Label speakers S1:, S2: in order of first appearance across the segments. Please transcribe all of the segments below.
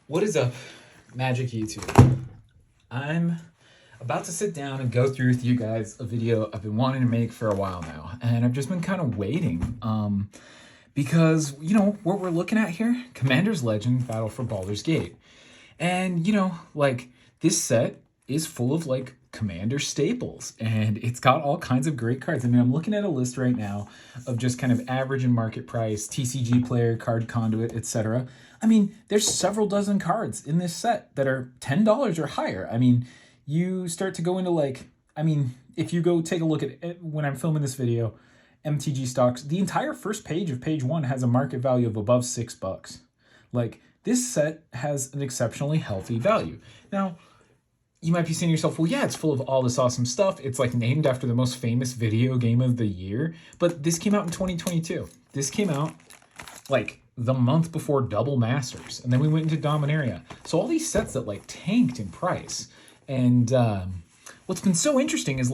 S1: What is up, Magic YouTube? I'm about to sit down and go through with you guys a video I've been wanting to make for a while now, and I've just been kind of waiting because, what we're looking at here, Commander's Legend Battle for Baldur's Gate. And, this set is full of, Commander staples, and it's got all kinds of great cards. I mean, I'm looking at a list right now of just kind of average and market price, TCG player, card conduit, etc. I mean, there's several dozen cards in this set that are $10 or higher. I mean, you start to go into if you go take a look at it, when I'm filming this video, MTG stocks, the entire first page of page 1 has a market value of above $6. This set has an exceptionally healthy value. Now, you might be saying to yourself, well, yeah, it's full of all this awesome stuff. It's named after the most famous video game of the year. But this came out in 2022. This came out the month before Double Masters. And then we went into Dominaria. So all these sets that tanked in price. And what's been so interesting is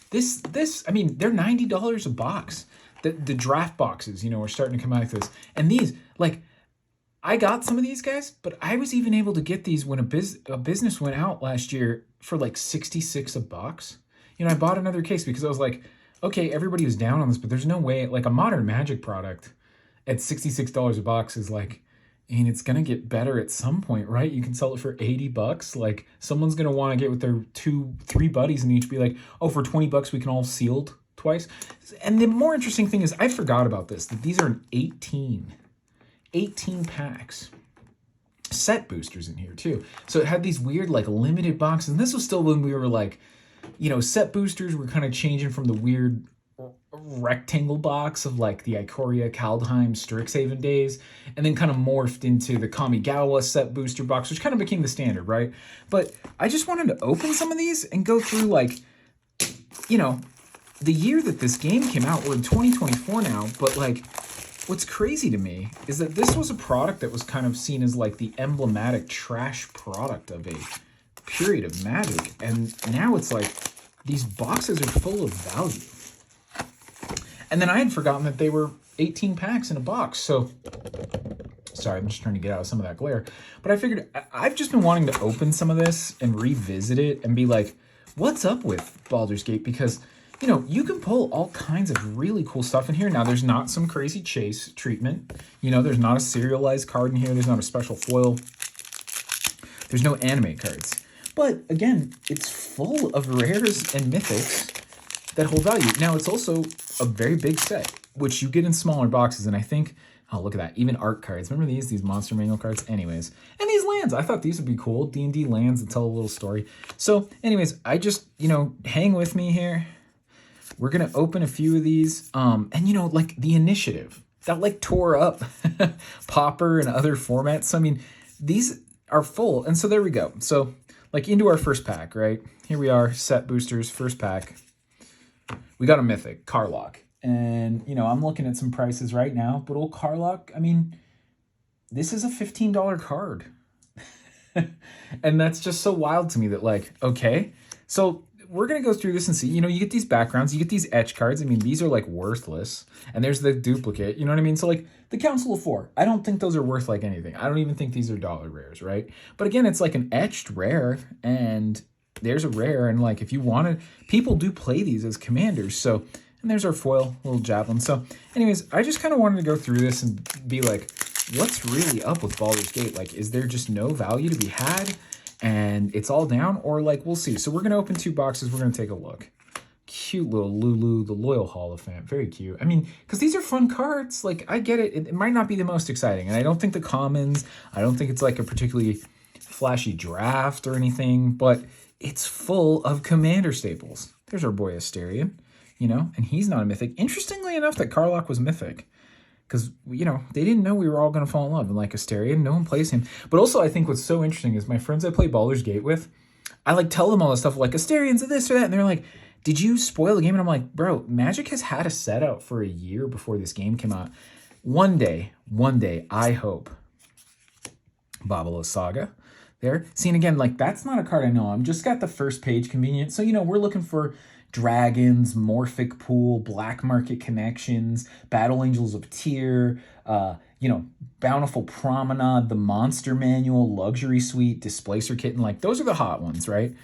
S1: this, I mean, they're $90 a box. The draft boxes, are starting to come out like this. And these, I got some of these guys, but I was even able to get these when a business went out last year for $66 a box. I bought another case because I was like, okay, everybody was down on this, but there's no way, a modern Magic product at $66 a box is and it's going to get better at some point, right? You can sell it for $80. Someone's going to want to get with their 2-3 buddies and each be like, oh, for $20 we can all sealed twice. And the more interesting thing is I forgot about this, that these are an 18 packs. Set boosters in here too. So it had these weird limited boxes. And this was still when we were set boosters were kind of changing from the weird rectangle box of the Ikoria, Kaldheim, Strixhaven days, and then kind of morphed into the Kamigawa set booster box, which kind of became the standard, right? But I just wanted to open some of these and go through the year that this game came out. We're in 2024 now, but what's crazy to me is that this was a product that was kind of seen as the emblematic trash product of a period of Magic. And now it's these boxes are full of value. And then I had forgotten that they were 18 packs in a box. So, sorry, I'm just trying to get out of some of that glare. But I figured I've just been wanting to open some of this and revisit it and be what's up with Baldur's Gate? Because you can pull all kinds of really cool stuff in here. Now, there's not some crazy chase treatment. There's not a serialized card in here. There's not a special foil. There's no anime cards. But, again, it's full of rares and mythics that hold value. Now, it's also a very big set, which you get in smaller boxes. And I think, oh, look at that. Even art cards. Remember these Monster Manual cards? Anyways. And these lands. I thought these would be cool. D&D lands that tell a little story. So, anyways, I just, hang with me here. We're going to open a few of these. And, the initiative that tore up Pauper and other formats. So, I mean, these are full. And so there we go. So, into our first pack, right? Here we are, set boosters, first pack. We got a mythic, Karlach. And, I'm looking at some prices right now. But old Karlach, I mean, this is a $15 card. And that's just so wild to me that, okay. So we're going to go through this and see, you get these backgrounds, you get these etch cards. I mean, these are worthless. And there's the duplicate, you know what I mean? So the Council of Four, I don't think those are worth anything. I don't even think these are dollar rares, right? But again, it's an etched rare, and there's a rare. And if you wanted, people do play these as commanders. So, and there's our foil, little javelin. So anyways, I just kind of wanted to go through this and be what's really up with Baldur's Gate? Is there just no value to be had? And it's all down, or we'll see. So we're going to open 2 boxes. We're going to take a look. Cute little Lulu, the Loyal Holophant. Very cute. I mean, because these are fun cards. I get it. It might not be the most exciting. And I don't think the commons, I don't think it's a particularly flashy draft or anything, but it's full of commander staples. There's our boy Asterion, and he's not a mythic. Interestingly enough, that Karlach was mythic. Because, they didn't know we were all going to fall in love. And Asterion, no one plays him. But also, I think what's so interesting is my friends I play Baldur's Gate with, I tell them all this stuff Asterions this or that. And they're like, did you spoil the game? And I'm like, bro, Magic has had a set out for a year before this game came out. One day, I hope, Babylon Saga there. See, and again, that's not a card I know. I'm just got the first page convenient. So, we're looking for Dragons, Morphic Pool, Black Market Connections, Battle Angels of Tyr, Bountiful Promenade, the Monster Manual, Luxury Suite, Displacer Kitten. Like, those are the hot ones, right?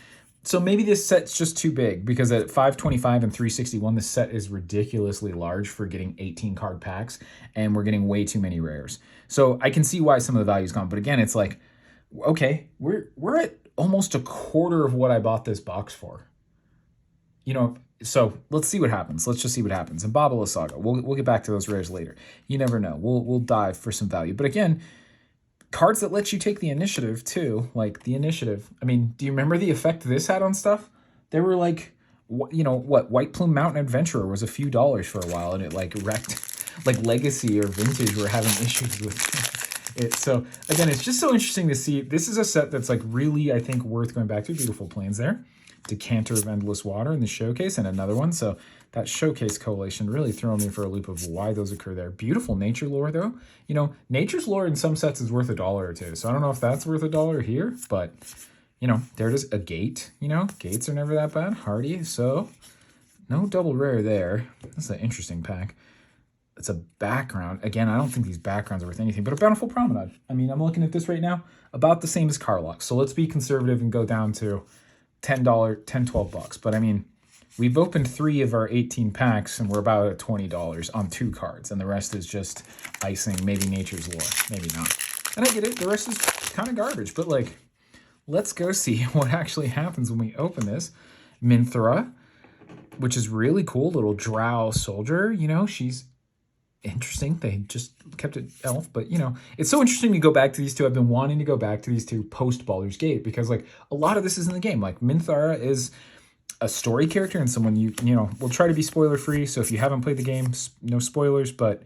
S1: So maybe this set's just too big, because at 525 and 361, this set is ridiculously large for getting 18 card packs, and we're getting way too many rares. So I can see why some of the value's gone. But again, it's like, okay, we're at almost a quarter of what I bought this box for. So let's see what happens. Let's just see what happens. And Babala Saga, we'll get back to those rares later. You never know. We'll dive for some value. But again, cards that let you take the initiative too, like the initiative. I mean, do you remember the effect this had on stuff? There were like, White Plume Mountain Adventurer was a few dollars for a while, and it like wrecked. Like Legacy or Vintage were having issues with it. So again, it's just so interesting to see. This is a set that's like really, I think, worth going back to. Beautiful Plains there. Decanter of Endless Water in the showcase, and another one. So that showcase collation really throwing me for a loop of why those occur there. Beautiful nature lore, though. Nature's lore in some sets is worth $1 or $2. So I don't know if that's worth $1 here, but there it is. A gate. Gates are never that bad. Hardy. So no double rare there. That's an interesting pack. It's a background. Again, I don't think these backgrounds are worth anything, but a Bountiful Promenade. I mean, I'm looking at this right now, about the same as Carlock. So let's be conservative and go down to $10, $12. But I mean, we've opened 3 of our 18 packs, and we're about at $20 on 2 cards, and the rest is just icing. Maybe Nature's Lore, maybe not. And I get it, the rest is kind of garbage, but like, let's go see what actually happens when we open this. Minthra, which is really cool, little drow soldier. She's interesting. They just kept it elf, but it's so interesting to go back to these two. I've been wanting to go back to these two post Baldur's Gate, because like a lot of this is in the game. Like Minthara is a story character and someone we'll try to be spoiler free. So if you haven't played the game, no spoilers, but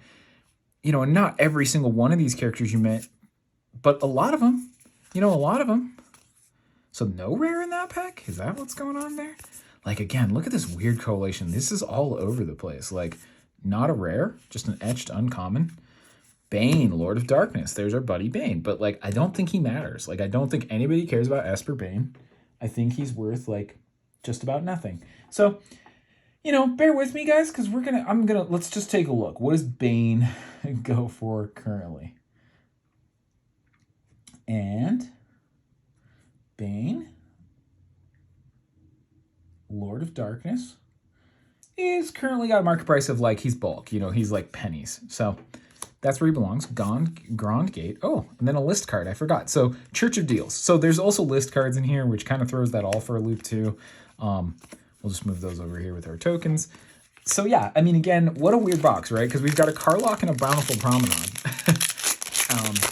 S1: and not every single one of these characters you met, but a lot of them, So no rare in that pack? Is that what's going on there? Like, again, look at this weird collation. This is all over the place. Like, not a rare, just an etched uncommon. Bane, Lord of Darkness. There's our buddy Bane. But, like, I don't think he matters. Like, I don't think anybody cares about Esper Bane. I think he's worth, like, just about nothing. So, bear with me, guys, because let's just take a look. What does Bane go for currently? And Bane, Lord of Darkness, is currently got a market price of, like, he's bulk. He's like pennies. So that's where he belongs. Grand Gate. Oh, and then a list card. I forgot. So Church of Deals. So there's also list cards in here, which kind of throws that all for a loop too. We'll just move those over here with our tokens. So yeah, I mean, again, what a weird box, right? Because we've got a Carlock and a Bountiful Promenade.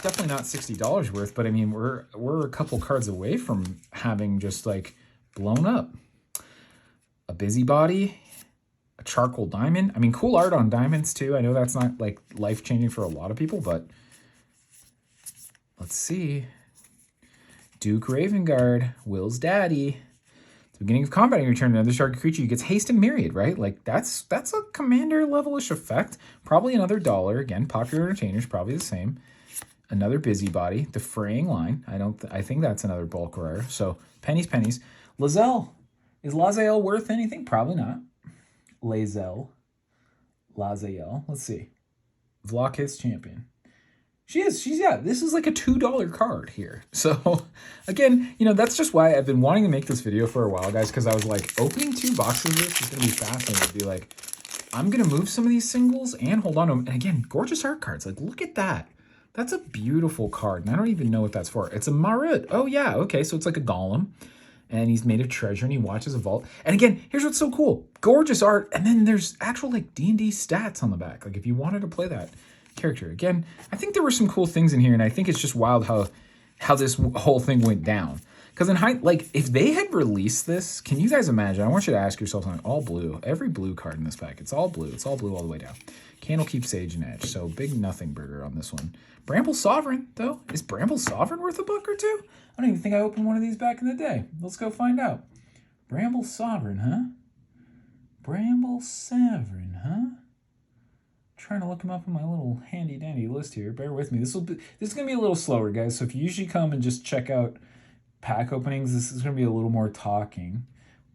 S1: Definitely not $60 worth, but I mean, we're a couple cards away from having just like blown up. A Busybody, a Charcoal Diamond. I mean, cool art on diamonds too. I know that's not like life-changing for a lot of people, but let's see. Duke Ravengard, Will's daddy. At the beginning of combat, you return another target creature. You gets haste and myriad, right? Like that's a commander level-ish effect. Probably another $1. Again, popular entertainers, probably the same. Another Busybody, the Fraying Line. I think that's another bulk rare. So pennies. Lae'zel. Is Lae'zel worth anything? Probably not. Lae'zel. Let's see. Vlokith's champion. She's this is like a $2 card here. So again, that's just why I've been wanting to make this video for a while, guys, because I was like, opening 2 boxes of this is gonna be fascinating to be like, I'm gonna move some of these singles and hold on to them. And again, gorgeous art cards. Like, look at that. That's a beautiful card, and I don't even know what that's for. It's a Marut. Oh yeah, okay, so it's like a golem. And he's made of treasure, and he watches a vault. And again, here's what's so cool. Gorgeous art, and then there's actual, like, D&D stats on the back. Like, if you wanted to play that character. Again, I think there were some cool things in here, and I think it's just wild how this whole thing went down. Because if they had released this, can you guys imagine? I want you to ask yourself something. All blue. Every blue card in this pack. It's all blue. It's all blue all the way down. Candlekeep, Sage, and Edge. So, big nothing burger on this one. Bramble Sovereign, though. Is Bramble Sovereign worth $1 or $2? I don't even think I opened one of these back in the day. Let's go find out. Bramble Sovereign, huh? Bramble Sovereign, huh? Trying to look them up on my little handy-dandy list here. Bear with me. This is going to be a little slower, guys. So if you usually come and just check out pack openings, this is going to be a little more talking.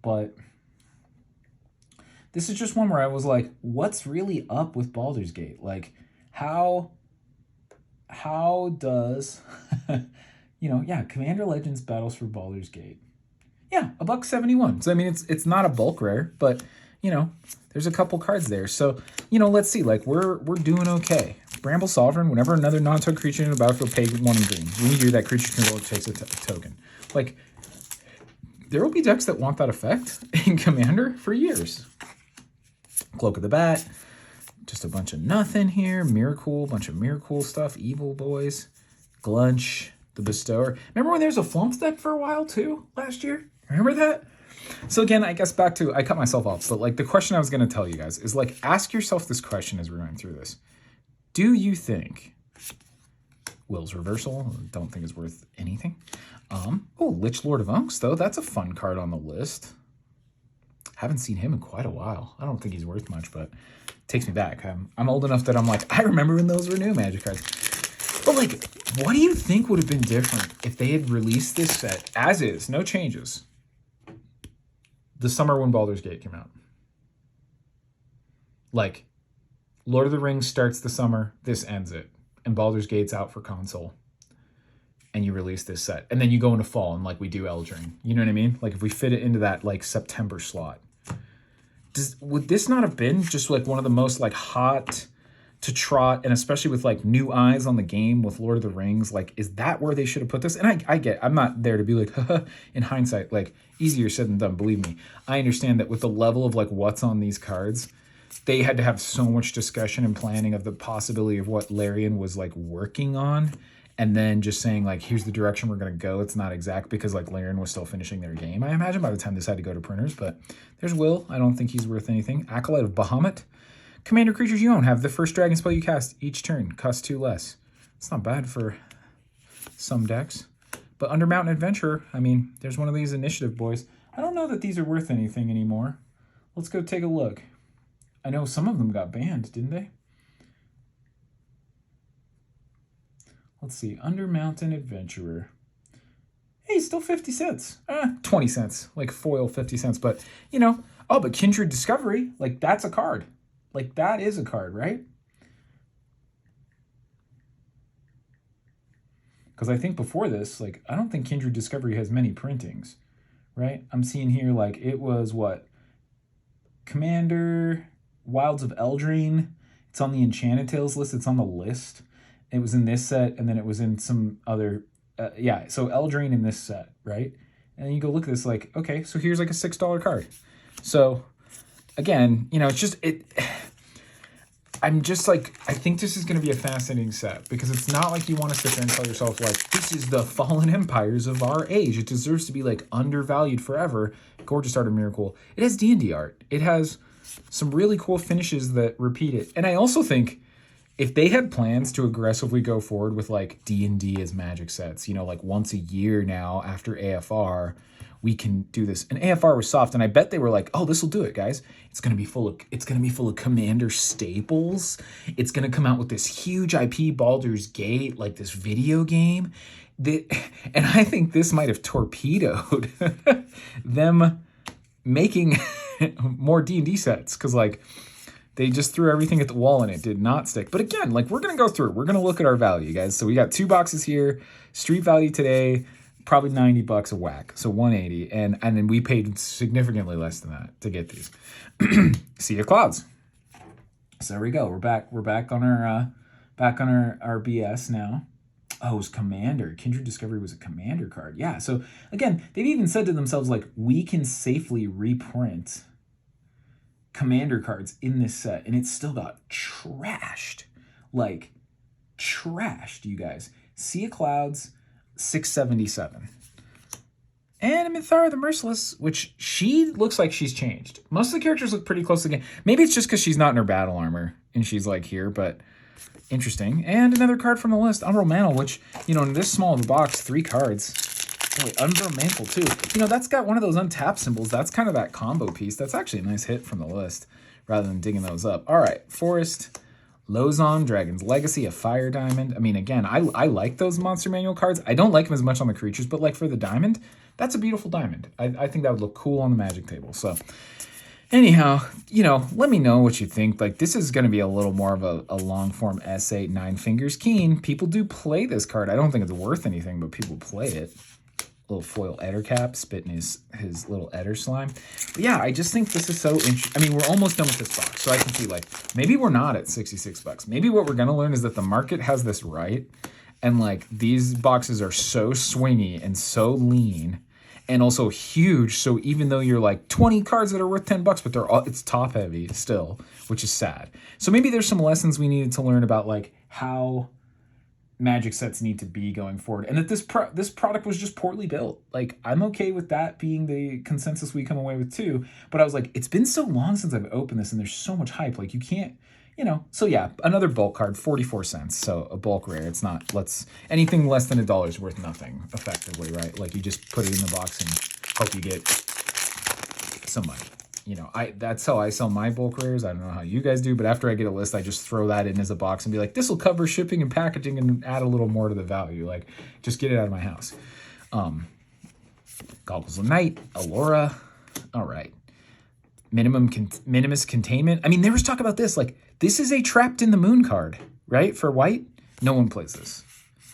S1: But this is just one where I was like, what's really up with Baldur's Gate? Like, how how does, yeah, Commander Legends Battles for Baldur's Gate. Yeah, $1.71. So I mean, it's not a bulk rare, but there's a couple cards there. So let's see. Like we're doing okay. Bramble Sovereign. Whenever another non-token creature in the battlefield pay 1 in green, when you do that, creature controller takes a token. Like there will be decks that want that effect in Commander for years. Cloak of the Bat. Just a bunch of nothing here. Miracle, bunch of Miracle stuff. Evil Boys, Glunch, the Bestower. Remember when there was a Flumps deck for a while too last year? Remember that? So again, I guess back to, I cut myself off, but like the question I was going to tell you guys is like, ask yourself this question as we're going through this. Do you think Will's Reversal, don't think is worth anything. Lich Lord of Unks though, that's a fun card on the list. Haven't seen him in quite a while. I don't think he's worth much, but it takes me back. I'm old enough that I'm like, I remember when those were new Magic cards. But like, what do you think would have been different if they had released this set as is, no changes, the summer when Baldur's Gate came out? Like, Lord of the Rings starts the summer, this ends it, and Baldur's Gate's out for console, and you release this set, and then you go into fall and like we do Eldraine. You know what I mean? Like if we fit it into that like September slot, would this not have been just like one of the most like hot to trot, and especially with like new eyes on the game with Lord of the Rings, like is that where they should have put this? And I'm not there to be like, in hindsight, like easier said than done, believe me. I understand that with the level of like what's on these cards, they had to have so much discussion and planning of the possibility of what Larian was like working on, and then just saying like, here's the direction we're going to go. It's not exact because like Larian was still finishing their game, I imagine, by the time this had to go to printers. But there's Will. I don't think he's worth anything. Acolyte of Bahamut. Commander creatures you own have the first dragon spell you cast each turn costs 2 less. It's not bad for some decks. But Undermountain Adventurer, I mean, there's one of these initiative boys. I don't know that these are worth anything anymore. Let's go take a look. I know some of them got banned, didn't they? Let's see. Undermountain Adventurer. Hey, still 50 cents. 20 cents. Like foil 50 cents. But, but Kindred Discovery, like that's a card. Like that is a card, right? Because I think before this, like, I don't think Kindred Discovery has many printings, right? I'm seeing here, like, it was what? Commander, Wilds of Eldraine. It's on the Enchanted Tales list. It's on the list. It was in this set, and then it was in some other, so Eldraine in this set, right? And then you go look at this, like, okay, so here's like a $6 card. So, again, it's just, I'm just like, I think this is going to be a fascinating set because it's not like you want to sit there and tell yourself, like, this is the fallen empires of our age. It deserves to be, like, undervalued forever. Gorgeous art of Miracle. It has D&D art. It has some really cool finishes that repeat it. And I also think if they had plans to aggressively go forward with, like, D&D as Magic sets, like, once a year now after AFR, we can do this. And AFR was soft, and I bet they were like, "Oh, this will do it, guys. It's gonna be full of Commander staples. It's gonna come out with this huge IP, Baldur's Gate, like this video game." And I think this might have torpedoed them making more D&D sets because like they just threw everything at the wall and it did not stick. But again, like we're gonna go through. We're gonna look at our value, guys. So we got 2 boxes here. Street value today, probably $90 a whack, so $180, and then we paid significantly less than that to get these. Sea of Clouds. So there we go. We're back on our BS now. Oh, it was Commander. Kindred Discovery was a Commander card. Yeah. So again, they've even said to themselves like, we can safely reprint Commander cards in this set, and it still got trashed. Like trashed, you guys. Sea of Clouds. 677. And Mithara the Merciless, which she looks like she's changed. Most of the characters look pretty close again. Maybe it's just because she's not in her battle armor and she's like here, but interesting. And another card from the list, Umbral Mantle, which, in this small of a box, 3 cards. Boy, Umbral Mantle too. That's got one of those untapped symbols. That's kind of that combo piece. That's actually a nice hit from the list rather than digging those up. All right, Forest. Lozon, Dragon's Legacy, a Fire Diamond. I mean, again, I like those Monster Manual cards. I don't like them as much on the creatures, but like for the diamond, that's a beautiful diamond. I think that would look cool on the Magic table. So Anyhow, let me know what you think. Like, this is going to be a little more of a long form essay. Nine Fingers Keen. People do play this card. I don't think it's worth anything, but people play it. Little foil Eder cap, spitting his little Eder slime. But yeah, I just think this is so interesting. I mean, we're almost done with this box, so I can see, like, maybe we're not at 66 bucks. Maybe what we're going to learn is that the market has this right, and, like, these boxes are so swingy and so lean and also huge, so even though you're, like, 20 cards that are worth 10 bucks, but it's top heavy still, which is sad. So maybe there's some lessons we needed to learn about, like, how Magic sets need to be going forward, and that this product was just poorly built. Like, I'm okay with that being the consensus we come away with too, but I was like, it's been so long since I've opened this and there's so much hype, like, you can't, so yeah, another bulk card, 44 cents, so a bulk rare. It's not, anything less than $1 is worth nothing effectively, right? Like, you just put it in the box and hope you get some money. That's how I sell my bulk rares. I don't know how you guys do, but after I get a list, I just throw that in as a box and be like, this will cover shipping and packaging and add a little more to the value. Like, just get it out of my house. Goggles of Night, Allura. All right. Minimus Containment. I mean, there was talk about this. Like, this is a Trapped in the Moon card, right? For white. No one plays this.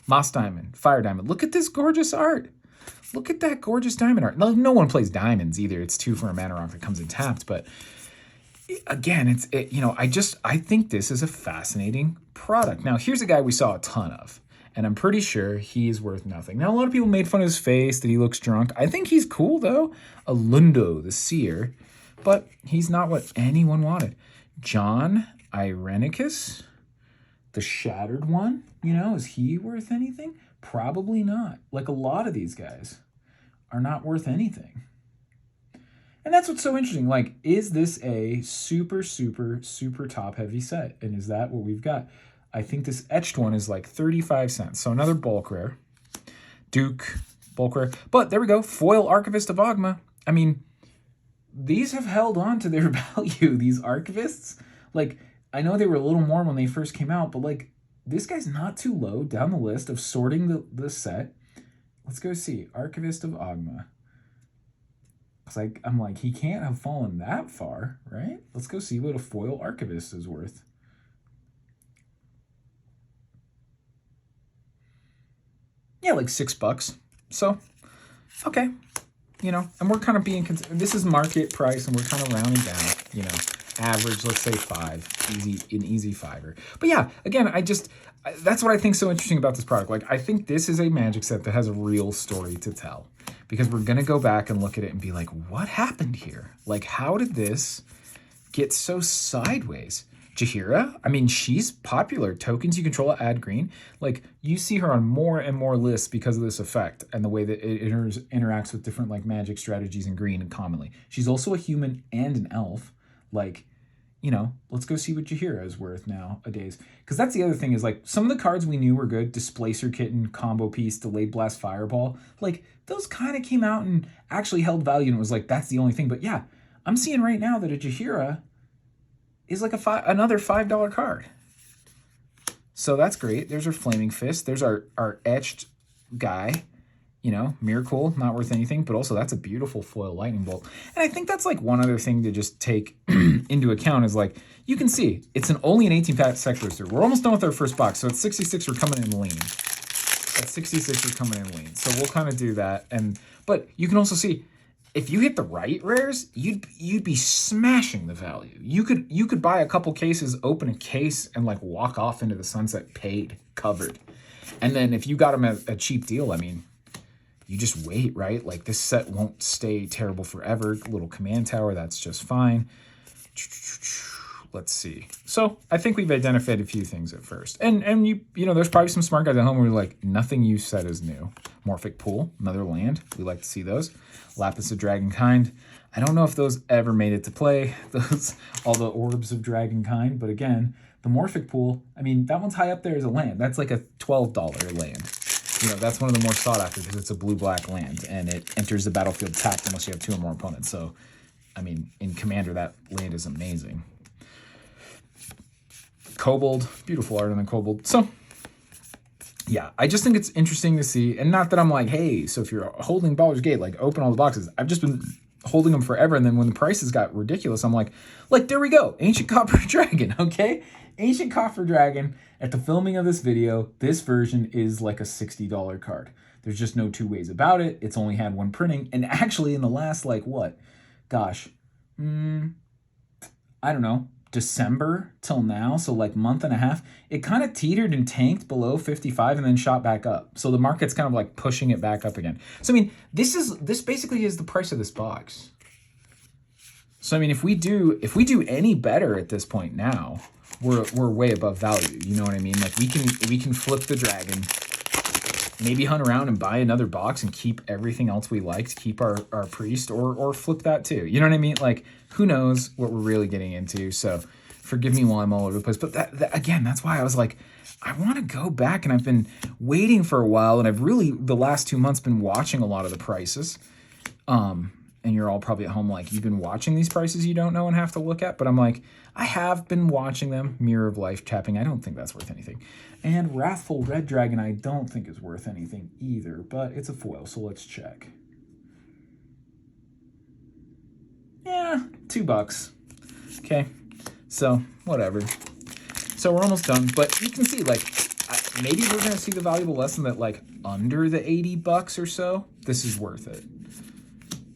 S1: Moss Diamond, Fire Diamond. Look at this gorgeous art. Look at that gorgeous diamond art. No one plays diamonds either. It's 2 for a mana rock that comes in tapped. But again, I think this is a fascinating product. Now, here's a guy we saw a ton of, and I'm pretty sure he's worth nothing. Now, a lot of people made fun of his face, that he looks drunk. I think he's cool, though. Alundo, the Seer. But he's not what anyone wanted. John Irenicus, the Shattered One. Is he worth anything? Probably not. Like, a lot of these guys are not worth anything. And that's what's so interesting. Like, is this a super, super, super top heavy set? And is that what we've got? I think this etched one is like 35 cents. So another bulk rare. Duke, bulk rare. But there we go. Foil Archivist of Ogma. I mean, these have held on to their value, these Archivists. Like, I know they were a little more when they first came out, but, like, this guy's not too low down the list of sorting the set. Let's go see. Archivist of Ogma. I'm like, he can't have fallen that far, right? Let's go see what a foil Archivist is worth. Yeah, like $6. So, okay. And we're kind of being, this is market price, and we're kind of rounding down, average, let's say 5, an easy fiver. But yeah, again, that's what I think so interesting about this product. Like, I think this is a Magic set that has a real story to tell, because we're going to go back and look at it and be like, what happened here? Like, how did this get so sideways? Jaheira, I mean, she's popular. Tokens you control add green. Like, you see her on more and more lists because of this effect and the way that it interacts with different, like, Magic strategies in green and commonly. She's also a human and an elf. Like, let's go see what Jaheira is worth nowadays. Because that's the other thing is, like, some of the cards we knew were good, Displacer Kitten, Combo Piece, Delayed Blast Fireball, like, those kind of came out and actually held value, and it was like, that's the only thing. But yeah, I'm seeing right now that a Jaheira is like another $5 card. So that's great. There's our Flaming Fist. There's our etched guy. Miracle, not worth anything, but also that's a beautiful foil Lightning Bolt. And I think that's, like, one other thing to just take into account is, like, you can see it's only an 18-pack sector through. We're almost done with our first box, so at 66 we're coming in lean. At 66 we're coming in lean. So we'll kind of do that. But you can also see, if you hit the right rares, you'd be smashing the value. You could buy a couple cases, open a case, and, like, walk off into the sunset paid, covered. And then if you got them at a cheap deal, I mean, you just wait, right? Like, this set won't stay terrible forever. Little command tower, that's just fine. Let's see. So I think we've identified a few things at first. And there's probably some smart guys at home who are like, nothing you said is new. Morphic Pool, another land. We like to see those. Lapis of Dragonkind. I don't know if those ever made it to play, all the Orbs of Dragonkind. But again, the Morphic Pool, I mean, that one's high up there as a land. That's like a $12 land. That's one of the more sought after because it's a blue-black land, and it enters the battlefield tapped unless you have 2 or more opponents. So, I mean, in Commander, that land is amazing. Kobold, beautiful art on the Kobold. So, yeah, I just think it's interesting to see, and not that I'm like, hey, so if you're holding Baldur's Gate, like, open all the boxes. I've just been holding them forever. And then when the prices got ridiculous, I'm like, there we go. Ancient Copper Dragon, okay? Ancient Copper Dragon, at the filming of this video, this version is like a $60 card. There's just no two ways about it. It's only had one printing. And actually in the last, like, what? Gosh, I don't know, December till now, so like month and a half, it kind of teetered and tanked below 55 and then shot back up. So the market's kind of like pushing it back up again. So I mean, this basically is the price of this box. So I mean, if we do any better at this point now, we're way above value. You know what I mean? Like we can flip the dragon, maybe hunt around and buy another box and keep everything else we liked, keep our priest, or flip that too. You know what I mean? Like, who knows what we're really getting into. So forgive me while I'm all over the place. But that again, that's why I was like, I want to go back, and I've been waiting for a while, and I've really, the last 2 months, been watching a lot of the prices. And you're all probably at home like, you've been watching these prices you don't know and have to look at. But I'm like, I have been watching them. Mirror of Life tapping, I don't think that's worth anything. And Wrathful Red Dragon, I don't think is worth anything either. But it's a foil, so let's check. Yeah, $2. Okay, so whatever. So we're almost done. But you can see, like, maybe we're going to see the valuable lesson that, like, under the $80 or so, this is worth it.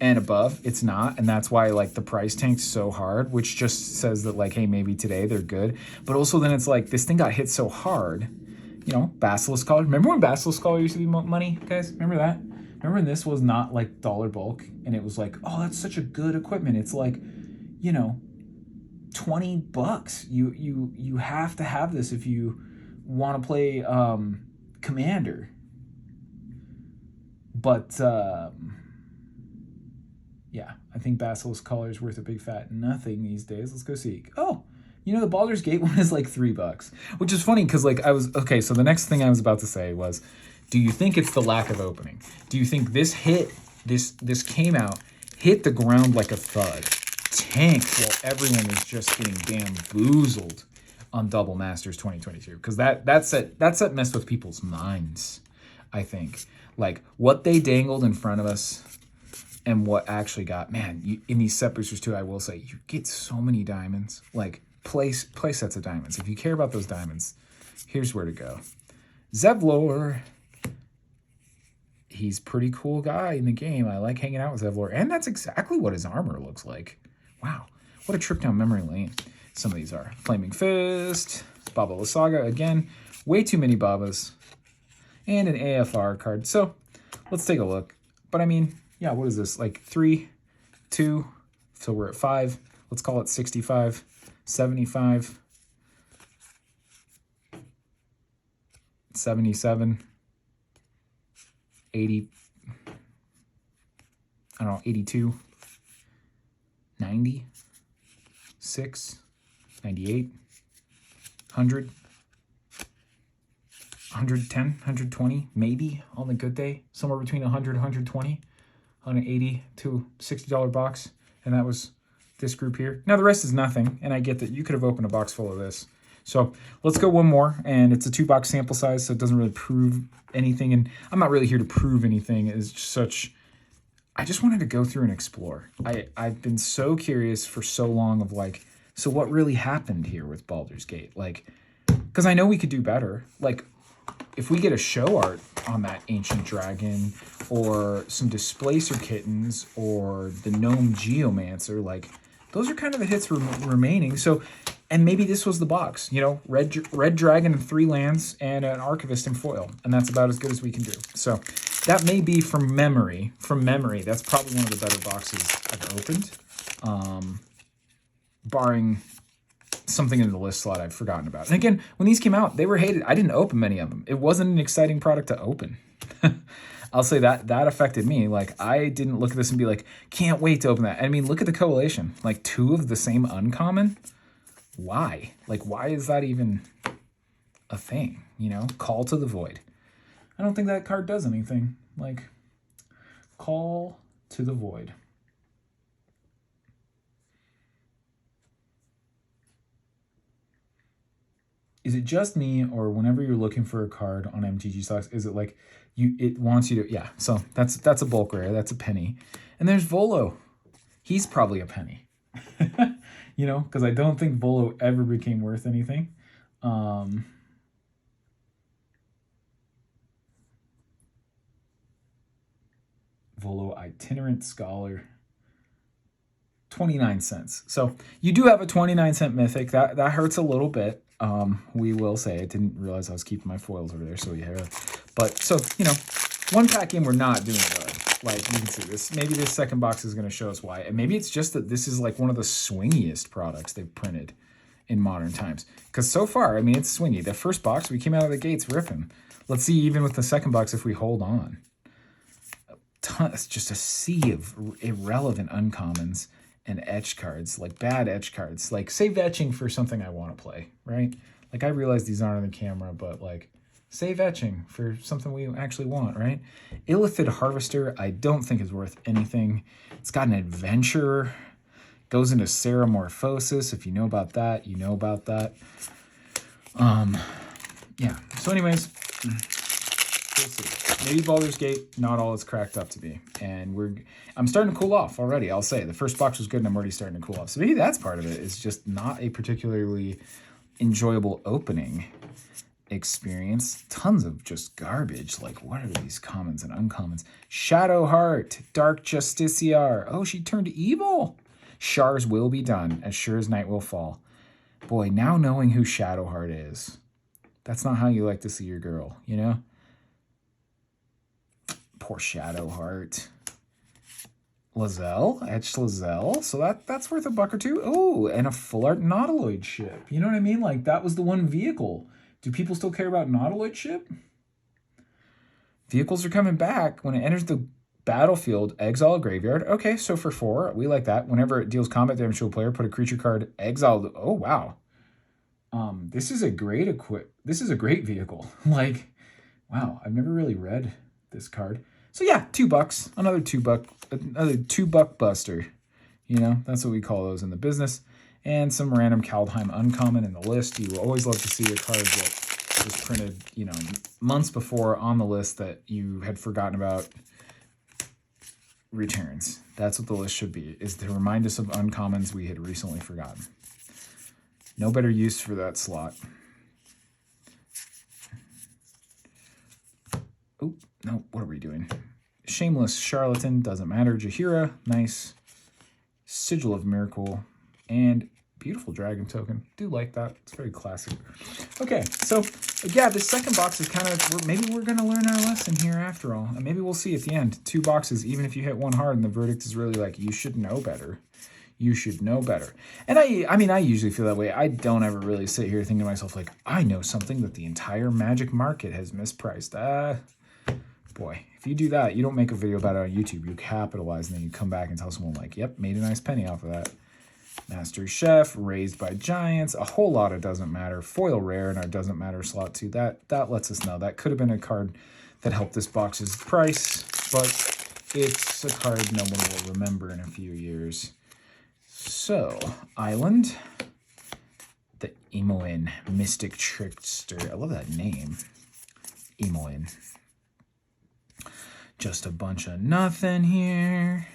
S1: And above, it's not, and that's why, like, the price tanked so hard, which just says that, like, hey, maybe today they're good. But also then it's like, this thing got hit so hard, you know, Basilisk Collar. Remember when Basilisk Collar used to be money, guys? Remember that? Remember when this was not, like, dollar bulk, and it was like, oh, that's such a good equipment. It's like, you know, $20. You have to have this if you want to play Commander. But yeah, I think Basilisk Collar is worth a big fat nothing these days. Let's go see. Oh, you know, the Baldur's Gate one is like $3, which is funny because, like, okay, so the next thing I was about to say was, do you think it's the lack of opening? Do you think this came out, hit the ground like a thud, tanked while everyone was just getting bamboozled on Double Masters 2022? Because that's what messed with people's minds, I think. Like, what they dangled in front of us and what actually got, man, in these set boosters too, I will say, you get so many diamonds. Like, play sets of diamonds. If you care about those diamonds, here's where to go. Zevlor. He's a pretty cool guy in the game. I like hanging out with Zevlor. And that's exactly what his armor looks like. Wow. What a trip down memory lane some of these are. Flaming Fist. Baba La Saga. Again, way too many Babas. And an AFR card. So, let's take a look. But I mean, yeah, what is this? Like 3, 2, so we're at 5. Let's call it 65, 75, 77, 80, I don't know, 82, 90, 6, 98, 100, 110, 120, maybe on the good day, somewhere between 100 and 120 on an $80 to $60 box. And that was this group here. Now the rest is nothing, and I get that you could have opened a box full of this. So let's go one more, and it's a 2-box sample size, so it doesn't really prove anything, and I'm not really here to prove anything. It's just such, I just wanted to go through and explore. I've been so curious for so long of, like, so what really happened here with Baldur's Gate? Like, because I know we could do better. Like, if we get a show art on that Ancient Dragon, or some Displacer Kittens, or the Gnome Geomancer, like, those are kind of the hits remaining. So, and maybe this was the box, you know, red dragon and 3 lands and an Archivist in foil, and that's about as good as we can do. So that may be from memory. From memory, that's probably one of the better boxes I've opened, barring something in the list slot I've forgotten about. And again, when these came out, they were hated. I didn't open many of them. It wasn't an exciting product to open. I'll say that affected me. Like, I didn't look at this and be like, can't wait to open that. I mean, look at the collation. Like, 2 of the same uncommon. Why? Like, why is that even a thing? You know, Call to the Void. I don't think that card does anything. Like, Call to the Void. Is it just me, or whenever you're looking for a card on MTG stocks, is it like it wants you to, yeah, so that's a bulk rare, that's a penny. And there's Volo. He's probably a penny. You know, because I don't think Volo ever became worth anything. Volo Itinerant Scholar. 29 cents. So you do have a 29-cent mythic. That hurts a little bit. We will say. I didn't realize I was keeping my foils over there, so yeah. But so, you know, one pack in, we're not doing good. Like, you can see this. Maybe this second box is going to show us why. And maybe it's just that this is like one of the swingiest products they've printed in modern times. Because so far, I mean, it's swingy. The first box, we came out of the gates ripping. Let's see, even with the second box, if we hold on. It's just a sea of irrelevant uncommons and etch cards, like bad etch cards. Like, save etching for something I want to play, right? Like, I realize these aren't on the camera, but like, save etching for something we actually want, right? Illithid Harvester, I don't think is worth anything. It's got an adventurer. Goes into Ceramorphosis. If you know about that, you know about that. Yeah. So anyways, we'll see. Maybe Baldur's Gate, not all it's cracked up to be. And I'm starting to cool off already, I'll say. The first box was good and I'm already starting to cool off. So maybe that's part of it. It's just not a particularly enjoyable opening experience. Tons of just garbage. Like, what are these commons and uncommons? Shadowheart, Dark Justiciar. Oh, she turned evil. Shar's will be done, as sure as night will fall. Boy, now knowing who Shadowheart is, that's not how you like to see your girl, you know? Poor Shadowheart. Lazelle, etched Lazelle. So that's worth $1 or $2. Oh, and a full art Nautiloid ship. You know what I mean? Like, that was the one vehicle. Do people still care about Nautiloid ship? Vehicles are coming back. When it enters the battlefield, exile a graveyard. Okay, so for 4, we like that. Whenever it deals combat damage to a player, put a creature card, exile. Oh, wow. This is a great This is a great vehicle. Like, wow, I've never really read this card. So yeah, $2, another $2 buster. You know, that's what we call those in the business. And some random Kaldheim uncommon in the list. You will always love to see a card that was printed, you know, months before on the list that you had forgotten about. Returns. That's what the list should be, is to remind us of uncommons we had recently forgotten. No better use for that slot. Oh, no, what are we doing? Shameless Charlatan, doesn't matter. Jaheira, nice. Sigil of Miracle, and beautiful dragon token. Do like that. It's very classic. Okay, so yeah, this second box is kind of, maybe we're going to learn our lesson here after all. And maybe we'll see at the end. 2 boxes, even if you hit one hard, and the verdict is really like, you should know better. You should know better. And I mean, I usually feel that way. I don't ever really sit here thinking to myself, like, I know something that the entire Magic market has mispriced. Boy, if you do that, you don't make a video about it on YouTube. You capitalize, and then you come back and tell someone, like, yep, made a nice penny off of that. Master Chef, Raised by Giants, a whole lot of Doesn't Matter. Foil rare in our Doesn't Matter slot too. That lets us know. That could have been a card that helped this box's price, but it's a card no one will remember in a few years. So, Island, the Emoin, Mystic Trickster. I love that name. Emoin. Just a bunch of nothing here.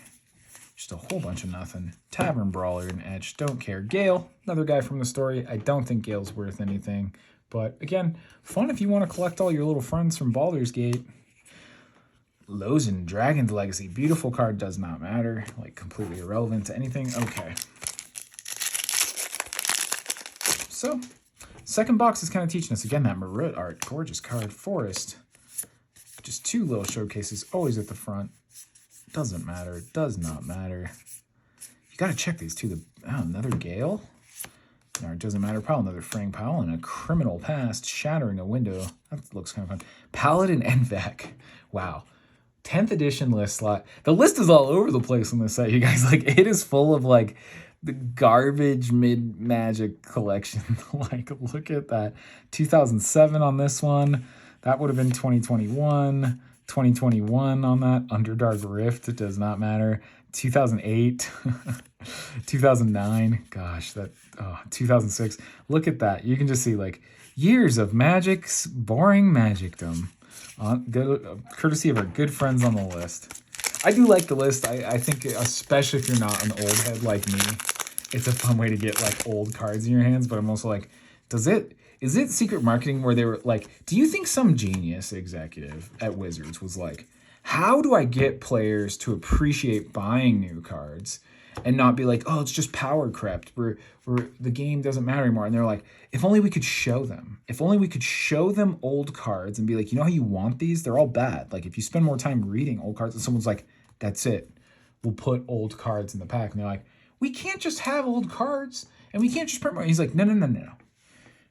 S1: Just a whole bunch of nothing. Tavern Brawler and Etch. Don't care. Gale, another guy from the story. I don't think Gale's worth anything. But again, fun if you want to collect all your little friends from Baldur's Gate. Lozen, Dragon's Legacy. Beautiful card, does not matter. Like, completely irrelevant to anything. Okay. So, second box is kind of teaching us, again, that Marut art. Gorgeous card. Forest. Just 2 little showcases, always at the front. Doesn't matter. Does not matter. You got to check these too. Another Gale. No, it doesn't matter. Probably another Frank Powell and a Criminal Past. Shattering a Window. That looks kind of fun. Paladin Envec. Wow. 10th edition list slot. The list is all over the place on this set, you guys. Like, it is full of, like, the garbage mid-Magic collection. Like, look at that. 2007 on this one. That would have been 2021. 2021 on that. Underdark Rift. It does not matter. 2008. 2009. Gosh, 2006. Look at that. You can just see, like, years of Magic's boring Magicdom. Courtesy of our good friends on the list. I do like the list. I think, especially if you're not an old head like me, it's a fun way to get like old cards in your hands. But I'm also like, is it secret marketing where they were like, do you think some genius executive at Wizards was like, how do I get players to appreciate buying new cards and not be like, oh, it's just power crept where the game doesn't matter anymore? And they're like, if only we could show them. If only we could show them old cards and be like, you know how you want these? They're all bad. Like if you spend more time reading old cards and someone's like, that's it. We'll put old cards in the pack. And they're like, we can't just have old cards and we can't just print more. He's like, no.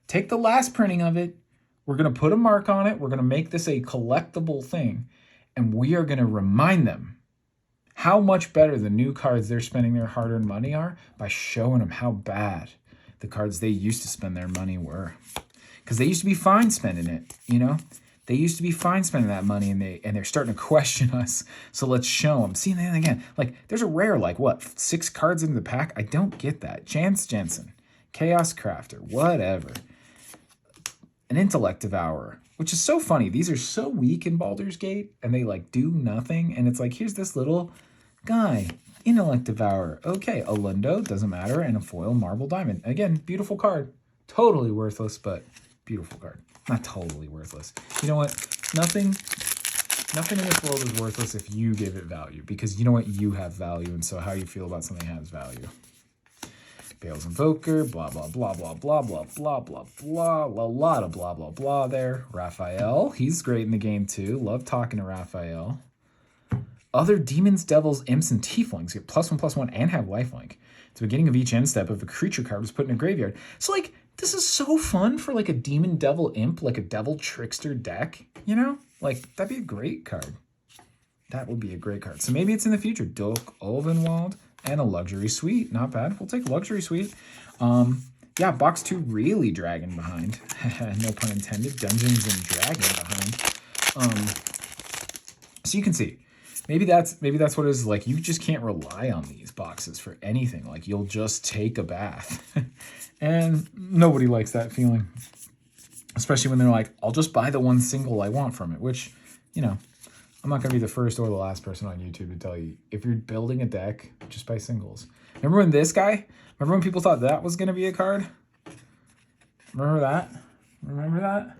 S1: Take the last printing of it. We're going to put a mark on it. We're going to make this a collectible thing. And we are going to remind them how much better the new cards they're spending their hard-earned money are by showing them how bad the cards they used to spend their money were. Because they used to be fine spending it, you know? They used to be fine spending that money, and they're starting to question us. So let's show them. See, then again, like, there's a rare, like, what, 6 cards in the pack? I don't get that. Chance Jensen, Chaos Crafter, whatever. An Intellect Devourer, which is so funny. These are so weak in Baldur's Gate, and they, like, do nothing. And it's like, here's this little guy, Intellect Devourer. Okay, a Lindo, doesn't matter, and a foil Marble Diamond. Again, beautiful card. Totally worthless, but beautiful card. Not totally worthless. You know what? Nothing in this world is worthless if you give it value, because you know what? You have value, and so how you feel about something has value. Bale's Invoker, blah, blah, blah, blah, blah, blah, blah, blah, blah, a lot of blah, blah, blah there. Raphael, he's great in the game too. Love talking to Raphael. Other demons, devils, imps, and tieflings get +1/+1 and have lifelink. At the beginning of each end step, if a creature card was put in a graveyard. So, like, this is so fun for, like, a demon, devil, imp, like a devil trickster deck, you know? Like, that'd be a great card. That would be a great card. So maybe it's in the future. Doak, Olvenwald, and a Luxury Suite. Not bad. We'll take Luxury Suite. Yeah, box 2 really dragging behind. No pun intended. Dungeons and Dragon behind. So you can see. Maybe that's what it is. Like, you just can't rely on these boxes for anything. Like, you'll just take a bath. And nobody likes that feeling. Especially when they're like, I'll just buy the one single I want from it. Which, you know, I'm not going to be the first or the last person on YouTube to tell you, if you're building a deck, just buy singles. Remember when remember when people thought that was going to be a card? Remember that? Remember that?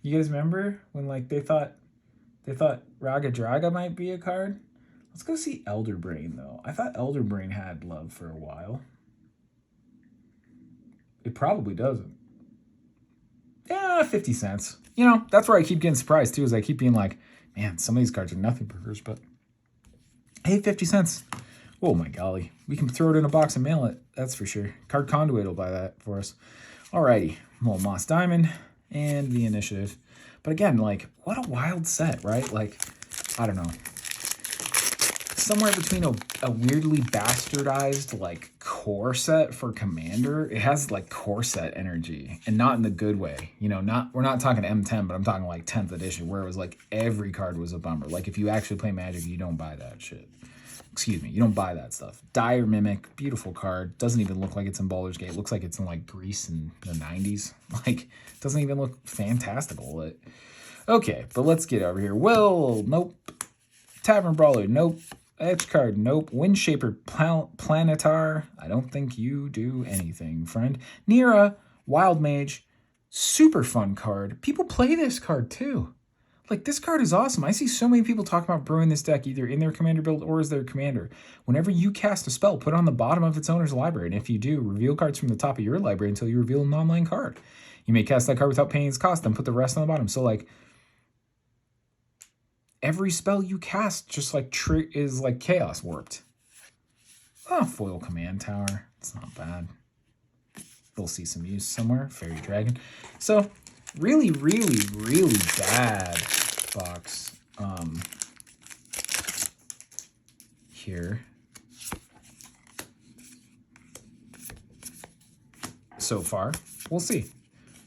S1: You guys remember when, like, they thought Raga Draga might be a card? Let's go see Elder Brain, though. I thought Elder Brain had love for a while. It probably doesn't. Yeah, 50 cents. You know, that's where I keep getting surprised, too, is I keep being like, man, some of these cards are nothing burgers, but hey, 50 cents. Oh, my golly. We can throw it in a box and mail it. That's for sure. Card Conduit will buy that for us. Alrighty. Well, Moss Diamond and the Initiative. But again, like, what a wild set, right? Like, I don't know. Somewhere between a weirdly bastardized, like, core set for Commander. It has, like, core set energy, and not in the good way. You know, we're not talking M10, but I'm talking, like, 10th edition, where it was, like, every card was a bummer. Like, if you actually play Magic, you don't buy that shit. Excuse me, you don't buy that stuff. Dire Mimic, beautiful card. Doesn't even look like it's in Baldur's Gate. Looks like it's in, like, Greece in the 90s. Like, doesn't even look fantastical. Okay, but let's get over here. Will, nope. Tavern Brawler, nope. Edge card, nope. Windshaper Planetar, I don't think you do anything, friend. Nira, Wild Mage, super fun card. People play this card too. Like, this card is awesome. I see so many people talking about brewing this deck either in their commander build or as their commander. Whenever you cast a spell, put it on the bottom of its owner's library. And if you do, reveal cards from the top of your library until you reveal a non-land card. You may cast that card without paying its cost, then put the rest on the bottom. So, like, every spell you cast just, like, is, like, chaos warped. Oh, foil command tower. It's not bad. They'll see some use somewhere. Fairy Dragon. So, really, really, really bad box here. So far. We'll see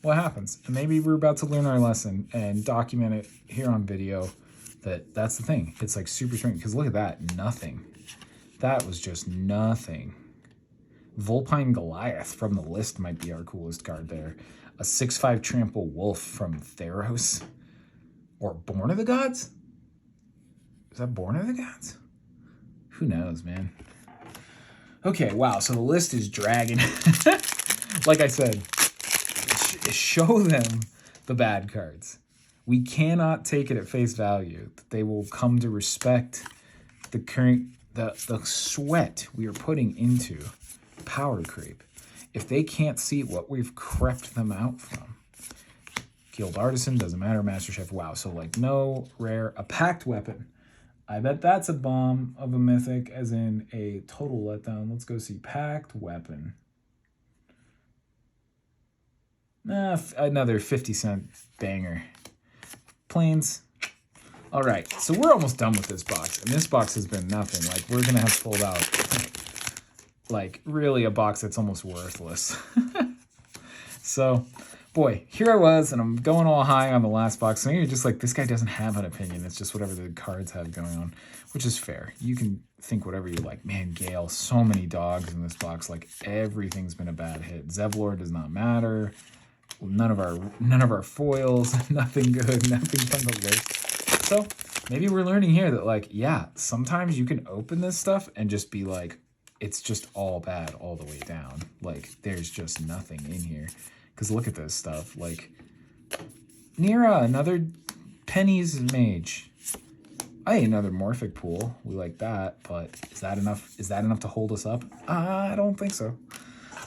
S1: what happens. And maybe we're about to learn our lesson and document it here on video. That's the thing. It's like super strange. Because look at that. Nothing. That was just nothing. Vulpine Goliath from the list might be our coolest card there. A 6/5 Trample Wolf from Theros. Or Born of the Gods? Is that Born of the Gods? Who knows, man? Okay, wow. So the list is dragging. Like I said, show them the bad cards. We cannot take it at face value that they will come to respect the the sweat we are putting into power creep if they can't see what we've crept them out from. Guild Artisan, doesn't matter. Master Chef, wow. So like no rare, a packed weapon. I bet that's a bomb of a mythic, as in a total letdown. Let's go see packed weapon. Another 50-cent banger. Plains. All right, so we're almost done with this box, and this box has been nothing. Like, we're gonna have pulled out, like, really a box that's almost worthless. So, boy, here I was, and I'm going all high on the last box. So you're just like, this guy doesn't have an opinion. It's just whatever the cards have going on, which is fair. You can think whatever you like. Man, Gale, so many dogs in this box. Like, everything's been a bad hit. Zevlor does not matter. None of our foils, nothing good, nothing from the list. So maybe we're learning here that, like, yeah, sometimes you can open this stuff and just be like, it's just all bad all the way down. Like, there's just nothing in here. Because look at this stuff. Like, Nira, another Penny's Mage. Hey, another Morphic Pool. We like that, but is that enough? Is that enough to hold us up? I don't think so.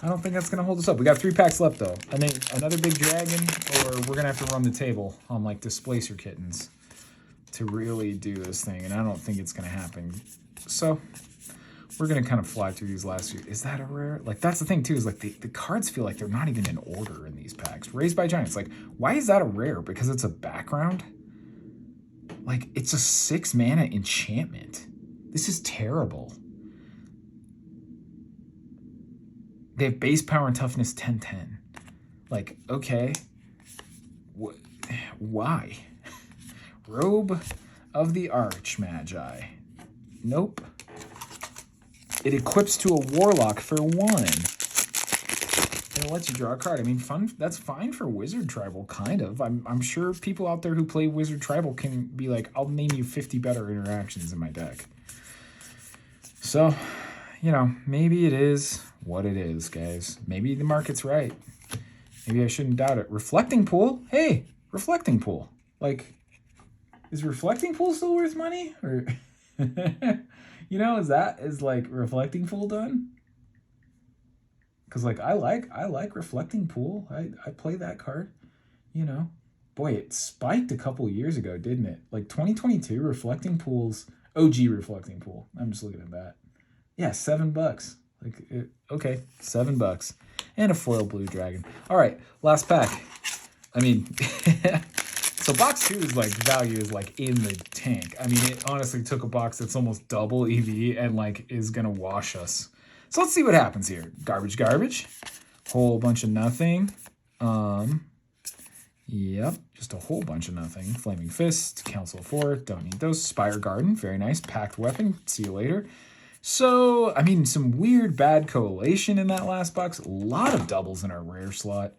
S1: I don't think that's going to hold us up. We got 3 packs left, though. I think another big dragon, or we're going to have to run the table on, like, Displacer Kittens to really do this thing, and I don't think it's going to happen. So we're going to kind of fly through these last few. Is that a rare? Like, that's the thing, too, is, like, the cards feel like they're not even in order in these packs. Raised by Giants. Like, why is that a rare? Because it's a background? Like, it's a 6-mana enchantment. This is terrible. They have base power and toughness 10/10. Like, okay. Why? Robe of the Archmagi. Nope. It equips to a Warlock for 1. And it lets you draw a card. I mean, fun. That's fine for Wizard Tribal, kind of. I'm sure people out there who play Wizard Tribal can be like, I'll name you 50 better interactions in my deck. So, you know, maybe it is what it is, guys. Maybe the market's right. Maybe I shouldn't doubt it. Reflecting Pool? Hey, Reflecting Pool. Like, is Reflecting Pool still worth money? Or, you know, is like Reflecting Pool done? Because, like, I like Reflecting Pool. I play that card, you know. Boy, it spiked a couple years ago, didn't it? Like, 2022, Reflecting Pool's OG Reflecting Pool. I'm just looking at that. Yeah, $7. Like, okay, $7. And a foil blue dragon. All right, last pack. I mean, so box 2's, like, value is, like, in the tank. I mean, it honestly took a box that's almost double EV and, like, is going to wash us. So let's see what happens here. Garbage. Whole bunch of nothing. Yep, just a whole bunch of nothing. Flaming Fist, Council of 4, don't need those. Spire Garden, very nice. Packed Weapon, see you later. So, I mean, some weird bad collation in that last box. A lot of doubles in our rare slot.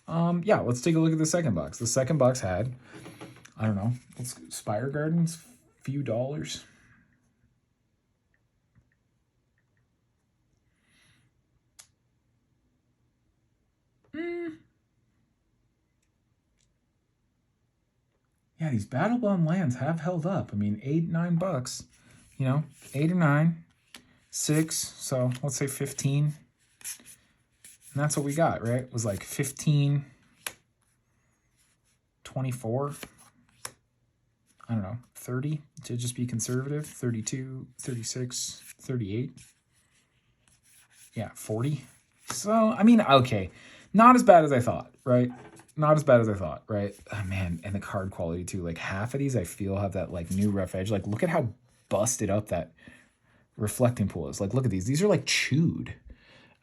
S1: Yeah, let's take a look at the second box. The second box had, I don't know, Spire Gardens, few dollars. Yeah, these Battle Bond lands have held up. I mean, $8-9, you know, 8 or 9, 6, so let's say 15. And that's what we got, right? It was like 15, 24, I don't know, 30 to just be conservative, 32, 36, 38. Yeah, 40. So, I mean, okay, not as bad as I thought, right? Not as bad as I thought, right? Oh, man, and the card quality, too. Like, half of these, I feel, have that, like, new rough edge. Like, look at how busted up that Reflecting Pool is. Like, look at these. These are, like, chewed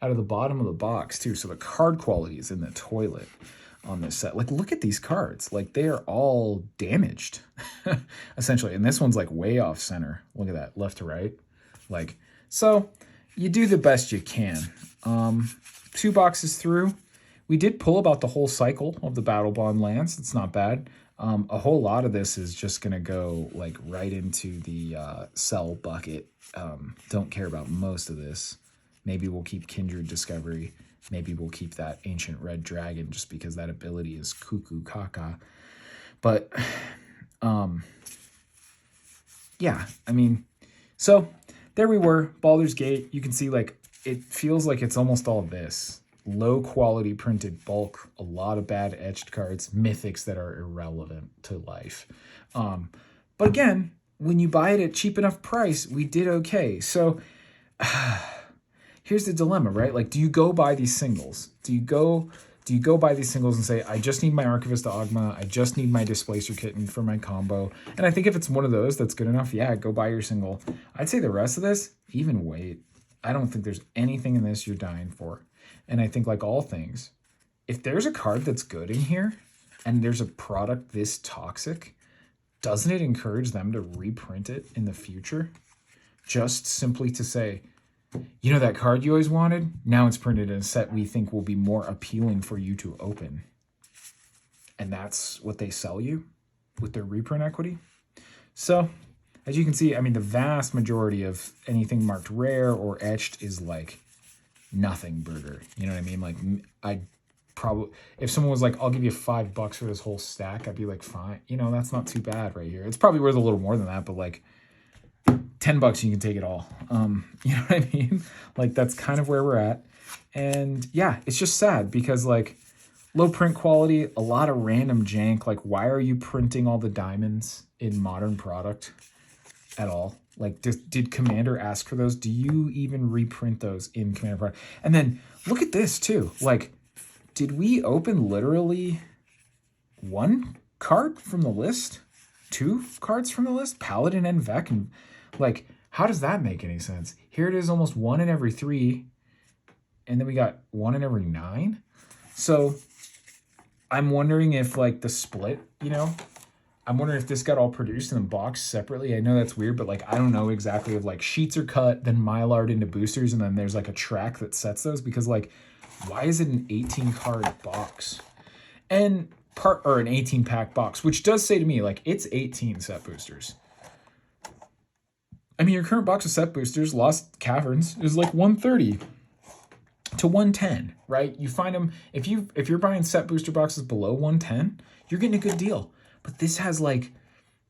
S1: out of the bottom of the box, too. So the card quality is in the toilet on this set. Like, look at these cards. Like, they are all damaged, essentially. And this one's, like, way off center. Look at that, left to right. Like, so you do the best you can. 2 boxes through. We did pull about the whole cycle of the Battle Bond lands. It's not bad. A whole lot of this is just going to go like right into the sell bucket. Don't care about most of this. Maybe we'll keep Kindred Discovery. Maybe we'll keep that Ancient Red Dragon just because that ability is cuckoo caca. But, yeah, I mean, so there we were, Baldur's Gate. You can see, like, it feels like it's almost all this. Low quality printed bulk, a lot of bad etched cards, mythics that are irrelevant to life. But again, when you buy it at cheap enough price, we did okay. So here's the dilemma, right? Like, do you go buy these singles? Do you go buy these singles and say, I just need my Archivist Ogma, I just need my Displacer Kitten for my combo? And I think if it's one of those that's good enough, yeah, go buy your single. I'd say the rest of this, even wait. I don't think there's anything in this you're dying for. And I think, like all things, if there's a card that's good in here and there's a product this toxic, doesn't it encourage them to reprint it in the future? Just simply to say, you know that card you always wanted? Now it's printed in a set we think will be more appealing for you to open. And that's what they sell you with their reprint equity. So, as you can see, I mean, the vast majority of anything marked rare or etched is like nothing burger. You know what I mean? Like, I'd probably, if someone was like, I'll give you $5 for this whole stack, I'd be like, fine. You know, that's not too bad right here. It's probably worth a little more than that, but like $10, you can take it all. You know what I mean? Like, that's kind of where we're at. And yeah, it's just sad because like low print quality, a lot of random jank. Like, why are you printing all the diamonds in modern product at all? Like, did Commander ask for those? Do you even reprint those in Commander product? And then look at this too. Like, did we open literally one card from the list? 2 cards from the list? Paladin and Vec. And like, how does that make any sense? Here it is, almost 1 in every 3. And then we got 1 in every 9. So I'm wondering if like the split, you know, I'm wondering if this got all produced in a box separately. I know that's weird, but like, I don't know exactly if like sheets are cut, then Mylard into boosters, and then there's like a track that sets those, because like, why is it an 18 card box? And or an 18 pack box, which does say to me, like, it's 18 set boosters. I mean, your current box of set boosters, Lost Caverns, is like 130 to 110, right? You find them, if you're buying set booster boxes below 110, you're getting a good deal. But this has like